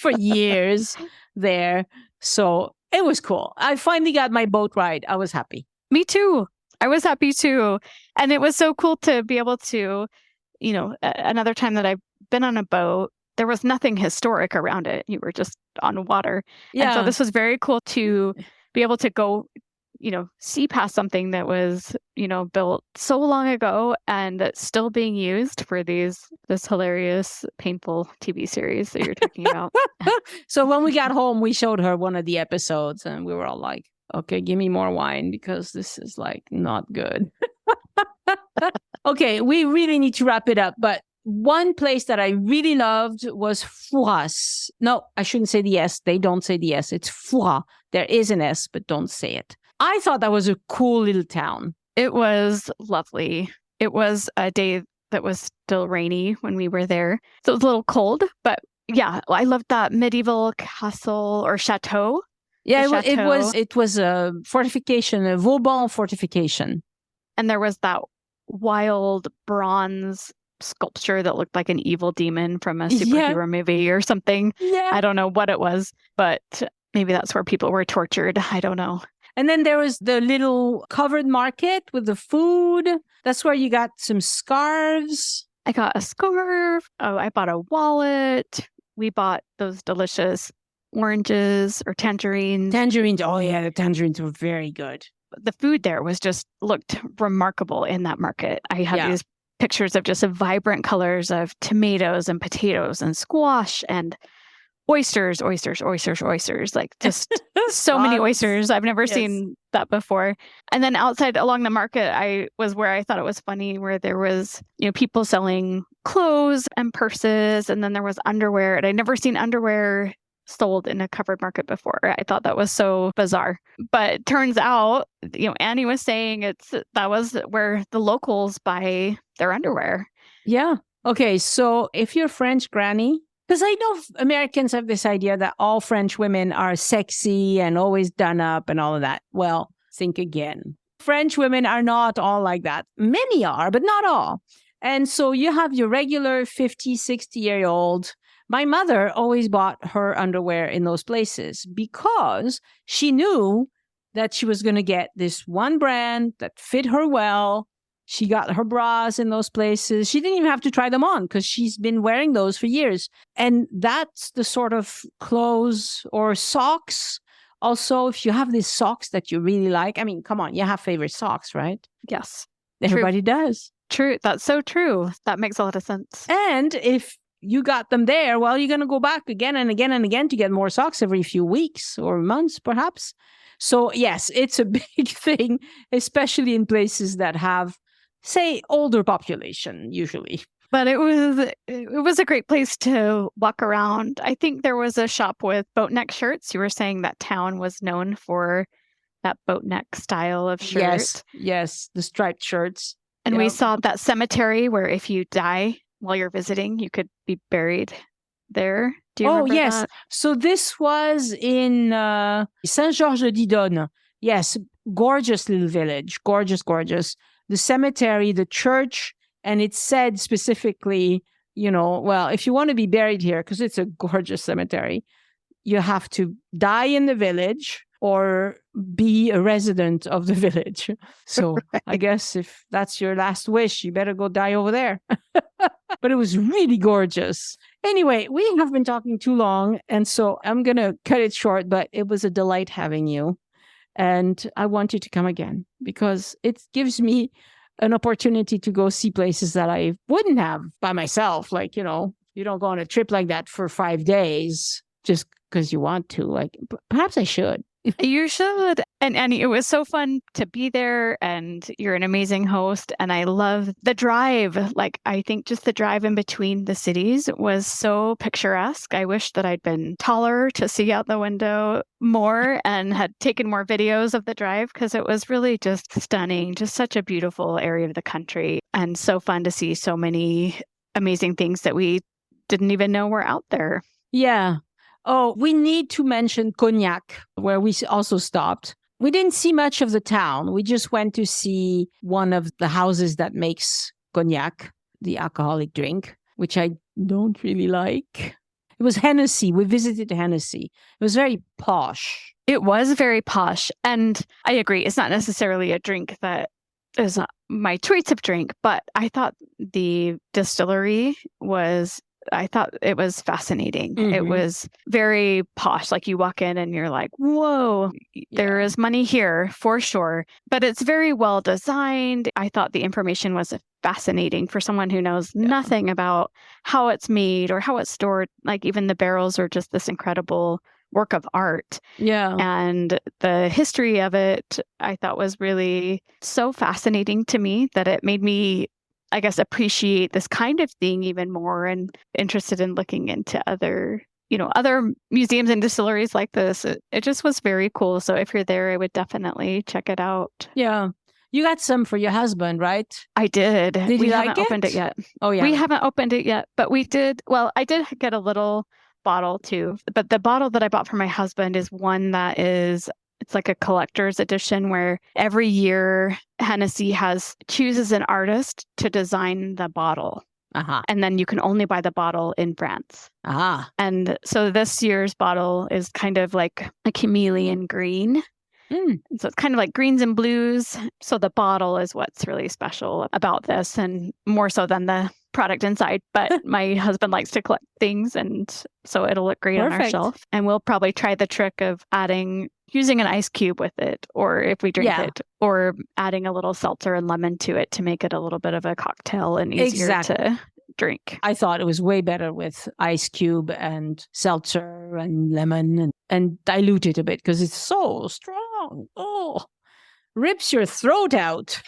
Speaker 1: For years there. So it was cool. I finally got my boat ride. I was happy.
Speaker 2: Me too. I was happy too. And it was so cool to be able to, another time that I've been on a boat, there was nothing historic around it. You were just on water. Yeah. And so this was very cool to be able to go, see past something that was, built so long ago and that's still being used for this hilarious, painful TV series that you're talking about.
Speaker 1: So when we got home, we showed her one of the episodes and we were all like, okay, give me more wine because this is like not good. Okay, we really need to wrap it up. But one place that I really loved was Fouras. No, I shouldn't say the S. They don't say the S. It's Fouras. There is an S, but don't say it. I thought that was a cool little town.
Speaker 2: It was lovely. It was a day that was still rainy when we were there. So it was a little cold, but yeah, I loved that medieval castle or chateau.
Speaker 1: Yeah, it was a fortification, a Vauban fortification.
Speaker 2: And there was that wild bronze sculpture that looked like an evil demon from a superhero movie or something. Yeah. I don't know what it was, but maybe that's where people were tortured. I don't know.
Speaker 1: And then there was the little covered market with the food. That's where you got some scarves.
Speaker 2: I got a scarf. Oh, I bought a wallet. we bought those delicious oranges or tangerines.
Speaker 1: Tangerines. Oh, yeah, the tangerines were very good.
Speaker 2: The food there looked remarkable in that market. I have these pictures of just vibrant colors of tomatoes and potatoes and squash and oysters, like just so many oysters. I've never seen that before. And then outside along the market, I was where I thought it was funny, where there was, people selling clothes and purses, and then there was underwear. And I'd never seen underwear sold in a covered market before. I thought that was so bizarre. But it turns out, Annie was saying that was where the locals buy their underwear.
Speaker 1: Yeah. Okay. So if you're French granny, because I know Americans have this idea that all French women are sexy and always done up and all of that. Well, think again. French women are not all like that. Many are, but not all. And so you have your regular 50, 60-year-old. My mother always bought her underwear in those places because she knew that she was going to get this one brand that fit her well. She got her bras in those places. She didn't even have to try them on because she's been wearing those for years. And that's the sort of clothes or socks. Also, if you have these socks that you really like, I mean, come on, you have favorite socks, right?
Speaker 2: Yes.
Speaker 1: Everybody does.
Speaker 2: True. That's so true. That makes a lot of sense.
Speaker 1: And if you got them there, well, you're going to go back again and again and again to get more socks every few weeks or months, perhaps. So yes, it's a big thing, especially in places that have, say, older population usually.
Speaker 2: But it was a great place to walk around. I think there was a shop with boat neck shirts. You were saying that town was known for that boat neck style of shirt.
Speaker 1: Yes, the striped shirts.
Speaker 2: And we saw that cemetery where if you die while you're visiting, you could be buried there. Do you remember that?
Speaker 1: So this was in Saint-Georges-de-Didonne. Yes, gorgeous little village. Gorgeous. The cemetery, the church, and it said specifically, well, if you want to be buried here, because it's a gorgeous cemetery, you have to die in the village or be a resident of the village. So I guess if that's your last wish, you better go die over there. But it was really gorgeous. Anyway, we have been talking too long, and so I'm going to cut it short, but it was a delight having you. And I want you to come again because it gives me an opportunity to go see places that I wouldn't have by myself. Like, you don't go on a trip like that for 5 days just because you want to. Like, perhaps I should.
Speaker 2: You should. And Annie, it was so fun to be there, and you're an amazing host. And I love the drive. Like, I think just the drive in between the cities was so picturesque. I wish that I'd been taller to see out the window more and had taken more videos of the drive because it was really just stunning. Just such a beautiful area of the country and so fun to see so many amazing things that we didn't even know were out there.
Speaker 1: Yeah. Oh, we need to mention Cognac, where we also stopped. We didn't see much of the town. We just went to see one of the houses that makes Cognac, the alcoholic drink, which I don't really like. It was Hennessy. We visited Hennessy. It was very posh.
Speaker 2: It was very posh. And I agree. It's not necessarily a drink that is my choice of drink, but I thought the distillery I thought it was fascinating. Mm-hmm. It was very posh. Like you walk in and you're like, whoa, there is money here for sure. But it's very well designed. I thought the information was fascinating for someone who knows nothing about how it's made or how it's stored. Like even the barrels are just this incredible work of art. Yeah. And the history of it, I thought was really so fascinating to me that it made me, I guess, appreciate this kind of thing even more and interested in looking into other museums and distilleries like this. It just was very cool. So if you're there, I would definitely check it out.
Speaker 1: Yeah. You got some for your husband, right?
Speaker 2: I did.
Speaker 1: Did
Speaker 2: we
Speaker 1: you
Speaker 2: haven't
Speaker 1: like it?
Speaker 2: Opened it yet.
Speaker 1: Oh, yeah.
Speaker 2: We haven't opened it yet, but we did. Well, I did get a little bottle too, but the bottle that I bought for my husband is one that it's like a collector's edition where every year Hennessy chooses an artist to design the bottle. Uh-huh. And then you can only buy the bottle in France. Uh-huh. And so this year's bottle is kind of like a chameleon green. Mm. So it's kind of like greens and blues. So the bottle is what's really special about this, and more so than the product inside, but my husband likes to collect things, and so it'll look great on our
Speaker 1: Perfect.
Speaker 2: shelf. And we'll probably try the trick of using an ice cube with it, or if we drink it, or adding a little seltzer and lemon to it to make it a little bit of a cocktail and easier to drink.
Speaker 1: I thought it was way better with ice cube and seltzer and lemon and dilute it a bit because it's so strong. Oh, rips your throat out.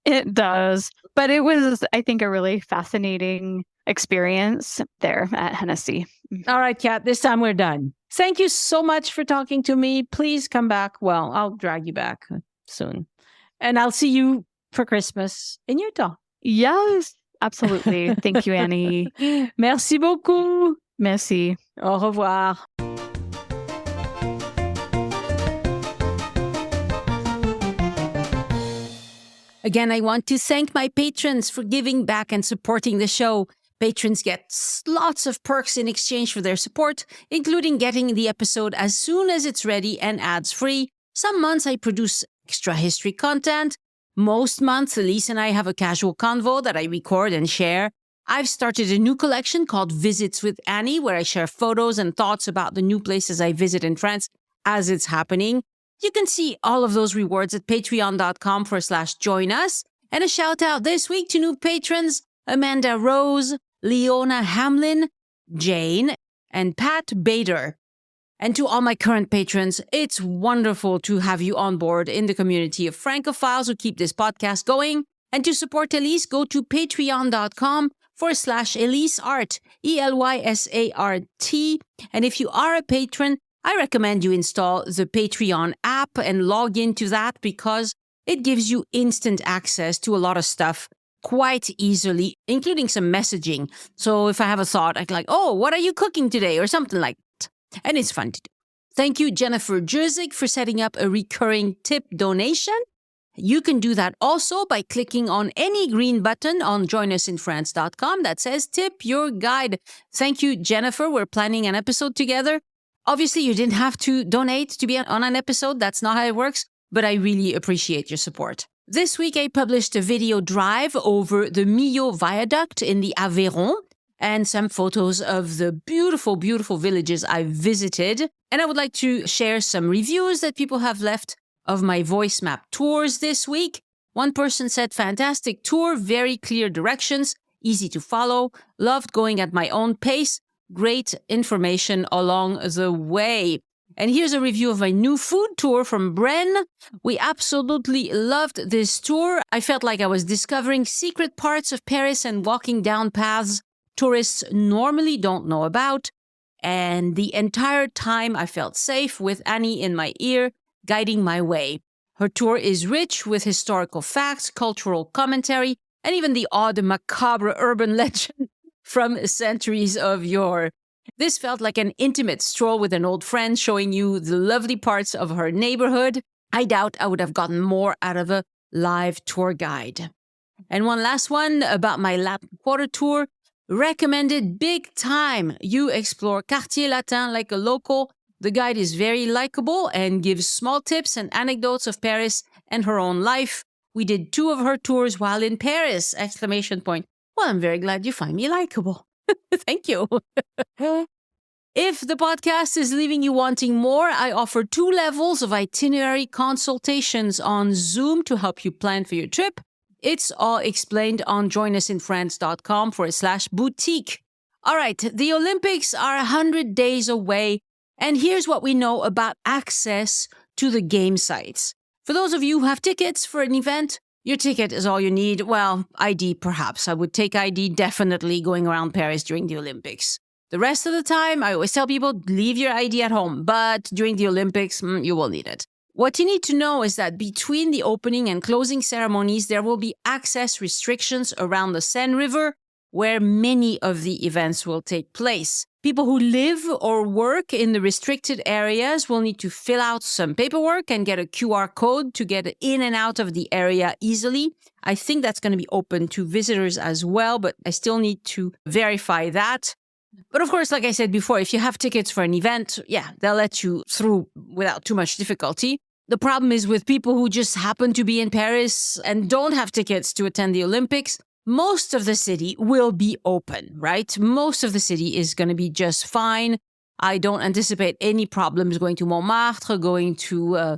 Speaker 2: It does. But it was, I think, a really fascinating experience there at Hennessy.
Speaker 1: All right, Kat, this time we're done. Thank you so much for talking to me. Please come back. Well, I'll drag you back soon. And I'll see you for Christmas in Utah.
Speaker 2: Yes, absolutely. Thank you, Annie.
Speaker 1: Merci beaucoup.
Speaker 2: Merci.
Speaker 1: Au revoir. Again, I want to thank my patrons for giving back and supporting the show. Patrons get lots of perks in exchange for their support, including getting the episode as soon as it's ready and ads-free. Some months I produce extra history content. Most months, Elise and I have a casual convo that I record and share. I've started a new collection called Visits with Annie, where I share photos and thoughts about the new places I visit in France as it's happening. You can see all of those rewards at patreon.com/join us. And a shout out this week to new patrons, Amanda Rose, Leona Hamlin, Jane, and Pat Bader. And to all my current patrons, it's wonderful to have you on board in the community of Francophiles who keep this podcast going. And to support Elise, go to patreon.com/EliseArt, ELYSART. And if you are a patron, I recommend you install the Patreon app and log into that because it gives you instant access to a lot of stuff quite easily, including some messaging. So if I have a thought, I can like, oh, what are you cooking today? Or something like that. And it's fun to do. Thank you, Jennifer Jerzik, for setting up a recurring tip donation. You can do that also by clicking on any green button on joinusinfrance.com that says tip your guide. Thank you, Jennifer. We're planning an episode together. Obviously, you didn't have to donate to be on an episode. That's not how it works, but I really appreciate your support. This week, I published a video drive over the Millau Viaduct in the Aveyron and some photos of the beautiful, beautiful villages I visited. And I would like to share some reviews that people have left of my voice map tours this week. One person said, fantastic tour, very clear directions, easy to follow, loved going at my own pace. Great information along the way. And here's a review of my new food tour from Bren. We absolutely loved this tour. I felt like I was discovering secret parts of Paris and walking down paths tourists normally don't know about. And the entire time I felt safe with Annie in my ear, guiding my way. Her tour is rich with historical facts, cultural commentary, and even the odd macabre urban legend from centuries of yore. This felt like an intimate stroll with an old friend showing you the lovely parts of her neighborhood. I doubt I would have gotten more out of a live tour guide. And one last one about my Latin Quarter tour. Recommended big time. You explore Quartier Latin like a local. The guide is very likable and gives small tips and anecdotes of Paris and her own life. We did 2 of her tours while in Paris! ! Well, I'm very glad you find me likable. Thank you. If the podcast is leaving you wanting more, I offer 2 levels of itinerary consultations on Zoom to help you plan for your trip. It's all explained on joinusinfrance.com/boutique. All right, the Olympics are 100 days away, and here's what we know about access to the game sites. For those of you who have tickets for an event, your ticket is all you need. Well, ID perhaps. I would take ID definitely going around Paris during the Olympics. The rest of the time, I always tell people, leave your ID at home. But during the Olympics, you will need it. What you need to know is that between the opening and closing ceremonies, there will be access restrictions around the Seine River, where many of the events will take place. People who live or work in the restricted areas will need to fill out some paperwork and get a QR code to get in and out of the area easily. I think that's going to be open to visitors as well, but I still need to verify that. But of course, like I said before, if you have tickets for an event, they'll let you through without too much difficulty. The problem is with people who just happen to be in Paris and don't have tickets to attend the Olympics. most of the city will be open, right? Most of the city is going to be just fine. I don't anticipate any problems going to Montmartre, going to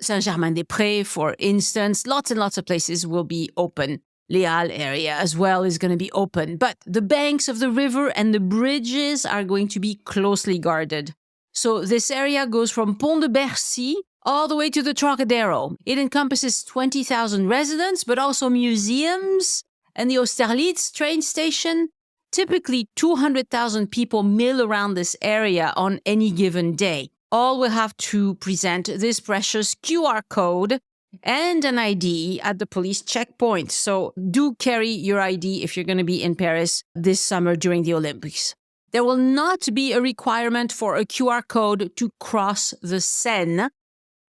Speaker 1: Saint-Germain-des-Prés, for instance. Lots and lots of places will be open. Les Halles area as well is going to be open. But the banks of the river and the bridges are going to be closely guarded. So this area goes from Pont de Bercy all the way to the Trocadero. It encompasses 20,000 residents, but also museums and the Austerlitz train station. Typically, 200,000 people mill around this area on any given day. All will have to present this precious QR code and an ID at the police checkpoint. So do carry your ID if you're going to be in Paris this summer during the Olympics. There will not be a requirement for a QR code to cross the Seine,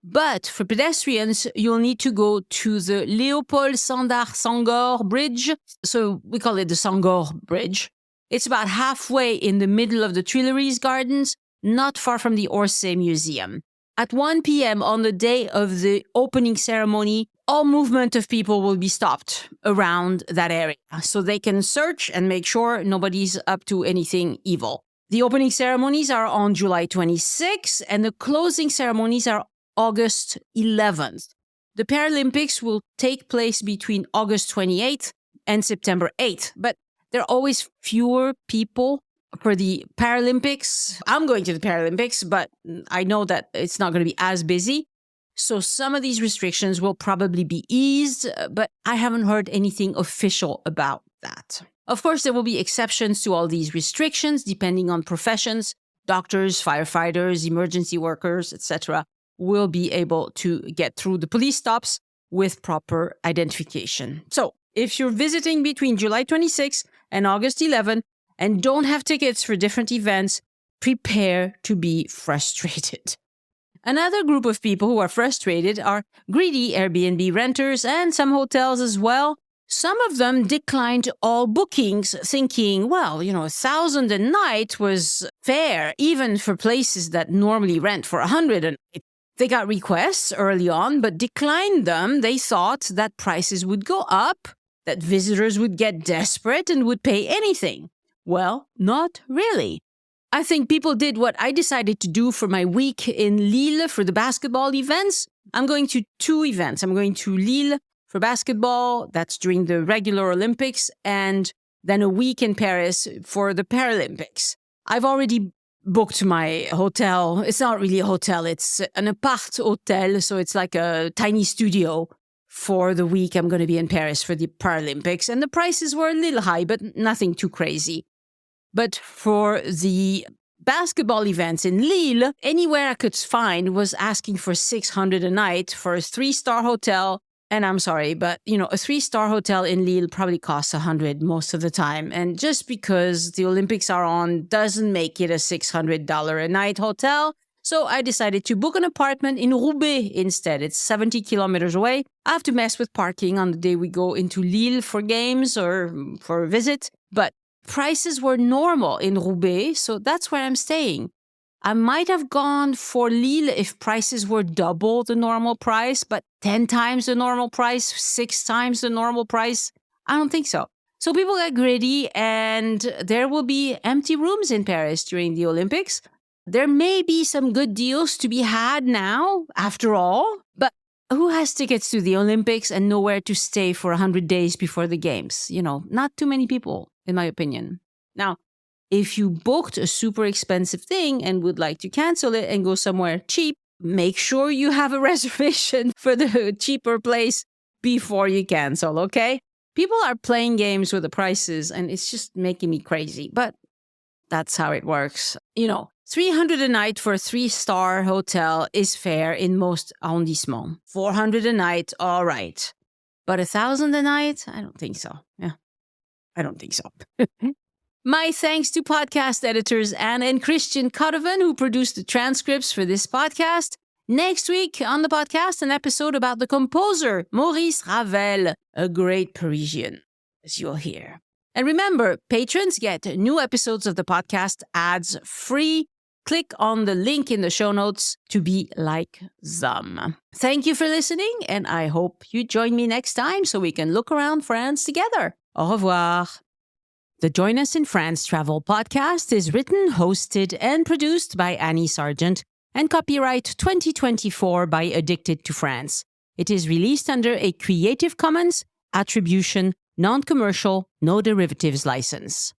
Speaker 1: but for pedestrians, you'll need to go to the Léopold Sédar Senghor Bridge. So we call it the Senghor Bridge. It's about halfway in the middle of the Tuileries Gardens, not far from the Orsay Museum. At 1 p.m. on the day of the opening ceremony, all movement of people will be stopped around that area so they can search and make sure nobody's up to anything evil. The opening ceremonies are on July 26th and the closing ceremonies are August 11th. The Paralympics will take place between August 28th and September 8th, but there are always fewer people for the Paralympics. I'm going to the Paralympics, but I know that it's not going to be as busy. So some of these restrictions will probably be eased, but I haven't heard anything official about that. Of course, there will be exceptions to all these restrictions depending on professions. Doctors, firefighters, emergency workers, etc. will be able to get through the police stops with proper identification. So if you're visiting between July 26 and August 11 and don't have tickets for different events, prepare to be frustrated. Another group of people who are frustrated are greedy Airbnb renters and some hotels as well. Some of them declined all bookings, thinking, well, 1,000 a night was fair, even for places that normally rent for 100 a night. They got requests early on, but declined them. They thought that prices would go up, that visitors would get desperate and would pay anything. Well, not really. I think people did what I decided to do for my week in Lille for the basketball events. I'm going to 2 events. I'm going to Lille for basketball, that's during the regular Olympics, and then a week in Paris for the Paralympics. I've already booked my hotel. It's not really a hotel, it's an apart hotel, so it's like a tiny studio for the week I'm going to be in Paris for the Paralympics. And the prices were a little high, but nothing too crazy. But for the basketball events in Lille, anywhere I could find was asking for 600 a night for a 3-star hotel. And I'm sorry, but, a 3-star hotel in Lille probably costs 100 most of the time. And just because the Olympics are on doesn't make it a $600 a night hotel. So I decided to book an apartment in Roubaix instead. It's 70 kilometers away. I have to mess with parking on the day we go into Lille for games or for a visit. But prices were normal in Roubaix, so that's where I'm staying. I might have gone for Lille if prices were double the normal price, but 10 times the normal price, 6 times the normal price, I don't think so. So people got greedy, and there will be empty rooms in Paris during the Olympics. There may be some good deals to be had now, after all, but who has tickets to the Olympics and nowhere to stay for 100 days before the games? Not too many people, in my opinion. Now, if you booked a super expensive thing and would like to cancel it and go somewhere cheap, make sure you have a reservation for the cheaper place before you cancel, okay? People are playing games with the prices and it's just making me crazy, but that's how it works. 300 a night for a 3-star hotel is fair in most arrondissements. 400 a night, all right. But 1,000 a night? I don't think so. Yeah, I don't think so. My thanks to podcast editors Anna and Christian Codovan, who produced the transcripts for this podcast. Next week on the podcast, an episode about the composer Maurice Ravel, a great Parisian, as you'll hear. And remember, patrons get new episodes of the podcast ads free. Click on the link in the show notes to be like them. Thank you for listening, and I hope you join me next time so we can look around France together. Au revoir. The Join Us in France Travel podcast is written, hosted, and produced by Annie Sargent and copyright 2024 by Addicted to France. It is released under a Creative Commons Attribution, Non-Commercial, No Derivatives license.